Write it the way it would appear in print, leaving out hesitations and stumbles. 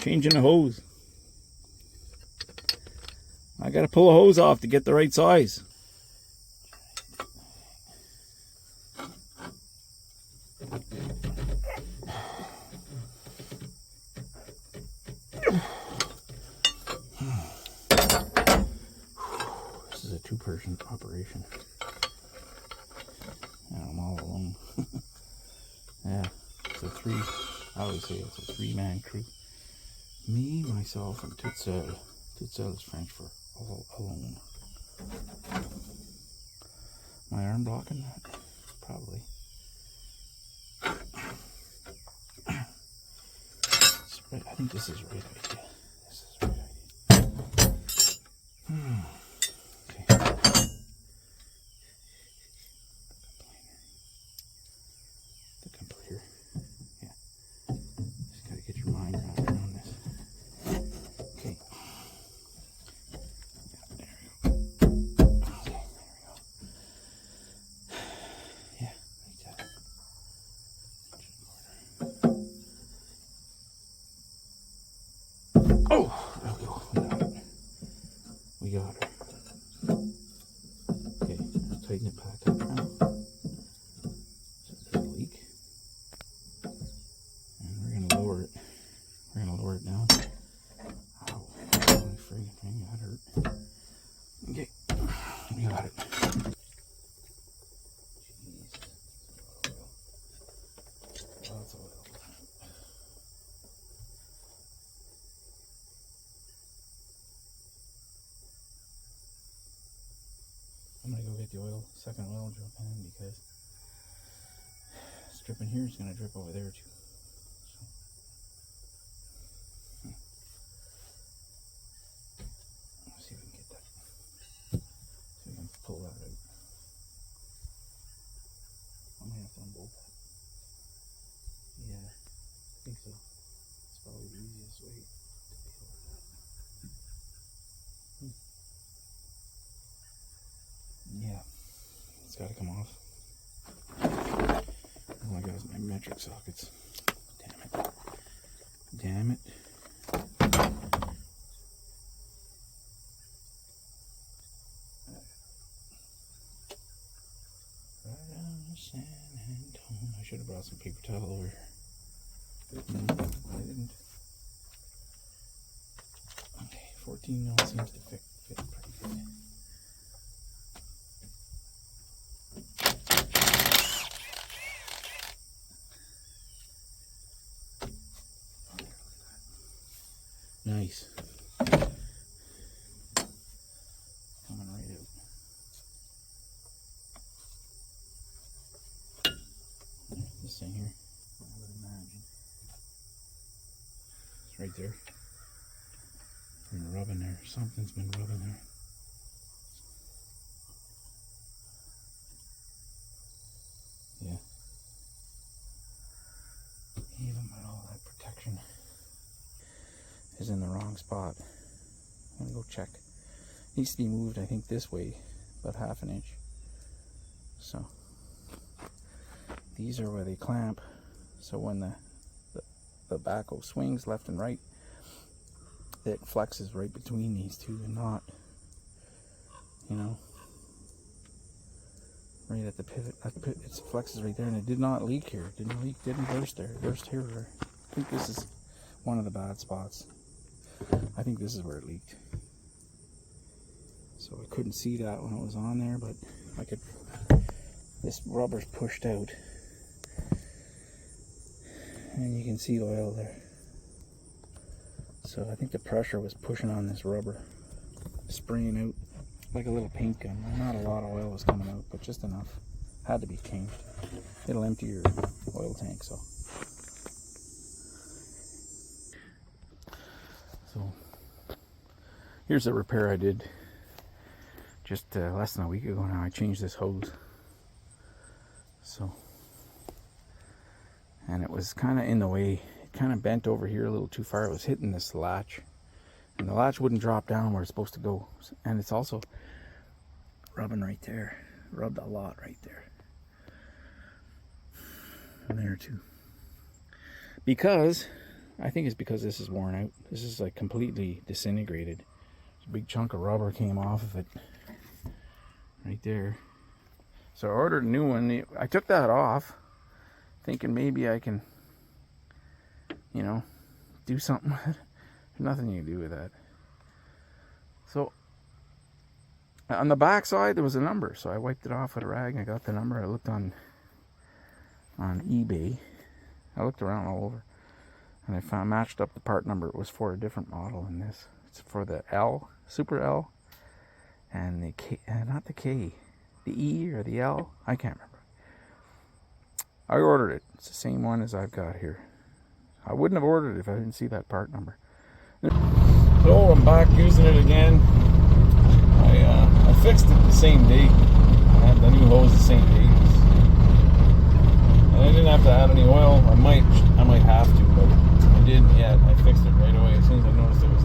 changing the hose. I gotta pull a hose off to get the right size. This is a two-person operation. And I'm all alone. Yeah, it's a three. I always say it's a three-man crew. Me, myself, and Tutzel. Tutzel is French for all alone. My arm blocking that? Probably. I think this is the right idea. This is the right idea. Okay. The completer. Yeah. Just gotta get your mind wrapped around this. Okay. Yeah, there we go. Okay, there we go. Yeah, like that. Oh, there we go. We got her. Okay, let's tighten it back up now. So there's a leak. And we're gonna lower it. We're gonna lower it down. Ow, my friggin' thing, that hurt. Okay, we got it. Jeez. Lots of oil. I'm gonna go get the oil, second oil drip in, because this dripping here is gonna drip over there too. So, let's see if we can get that. See if we can pull that out. I might have to unbolt that. Yeah, I think so. It's probably the easiest way to peel that. Yeah, it's got to come off. Oh my God, my metric sockets. Damn it. Damn it. Right on San Antonio. I should have brought some paper towel over here. No, I didn't. Okay, 14 mil seems to fit pretty good. Nice. Coming right out. This thing here, I would imagine. It's right there. Been rubbing there. Something's been rubbing there. Yeah. Even with all that protection is in the wrong spot. I'm gonna go check. Needs to be moved, I think, this way about half an inch. So these are where they clamp. So when the backhoe swings left and right, it flexes right between these two and not, you know, right at the pivot. It flexes right there, and it did not leak here. It didn't leak, didn't burst there. It burst here. I think this is one of the bad spots. I think this is where it leaked. So I couldn't see that when it was on there, but I could. This rubber's pushed out, and you can see oil there. So I think the pressure was pushing on this rubber, spraying out like a little paint gun. Not a lot of oil was coming out, but just enough. Had to be changed. It'll empty your oil tank. So here's a repair I did just less than a week ago now. I changed this hose. So, and it was kind of in the way. It kind of bent over here a little too far. It was hitting this latch, and the latch wouldn't drop down where it's supposed to go. And it's also rubbing right there. Rubbed a lot right there. And there too. Because I think it's because this is worn out. This is like completely disintegrated. A big chunk of rubber came off of it right there. So I ordered a new one. I took that off thinking maybe I can, you know, do something with it. There's nothing you can do with that. So on the back side there was a number, so I wiped it off with a rag. I got the number. I looked on eBay. I looked around all over, and I matched up the part number. It was for a different model than this. It's for the L, Super L, and the K, not the K, the E or the L. I can't remember. I ordered it. It's the same one as I've got here. I wouldn't have ordered it if I didn't see that part number. So I'm back using it again. I fixed it the same day. I had the new hose the same day. And I didn't have to add any oil. I might have to, but I didn't yet. I fixed it right away as soon as I noticed it was